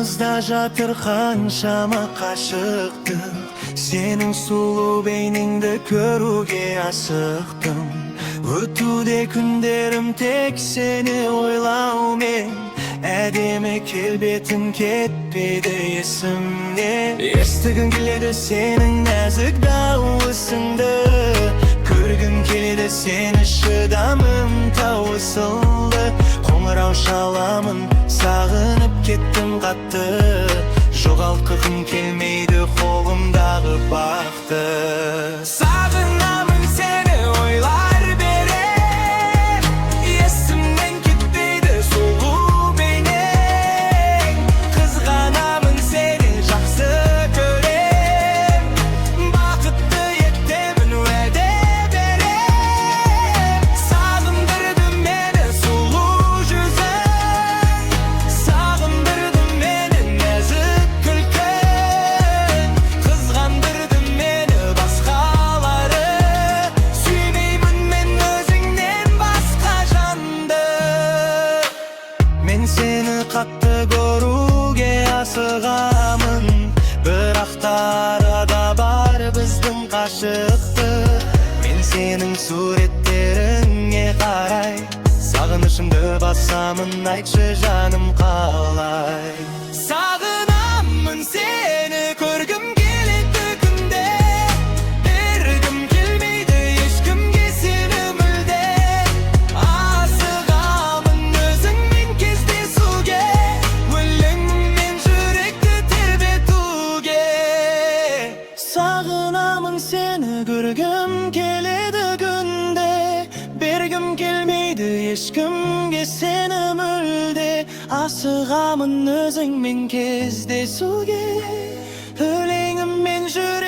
Aramızda жатыр қаншама қашықтық, сенің сұлу бейнеңді көруге асықтым. Өтуде күндерім тек сені ойлаумен, әдемі келбетің кетпейді есімнен. Естігім келеді сенің нәзік дауысыңды, көргім келеді сені шыдамым таусылды. Қоңырау шаламын, сағынып кеттім қатты, жоғалтқым келмейді қолымдағы бақты. Сағынамын сені ойлар берем, есімнен кетпейді сұлу бейнең. Қызғанамын сені жақсы көрем, бақытты етемін уәде берем. Сағындырды мені сұлу жүзің, сағындырды мені нәзік күлкің, қызғандырды мені басқалары. Сүймеймін мен өзіңнен басқа жанды. Мен сені қатты көруге асығамын, бірақ та арада бар біздің қашықтық. Мен сенің суреттеріңе қарай, сағынышымды басамын, айтшы жаным қалай. Сағынамын сені, көргім келеді күнде, бергім келмейді ешкімге сені мүлде. Асығамын өзіңмен кездесуге, өлеңмен жүректі тербетуге. Сағынамын сені, көргім келеді күнде, бергім келмейді ешкімге сені мүлде. Асығамын өзіңмен кездесуге, өлеңіммен жүректі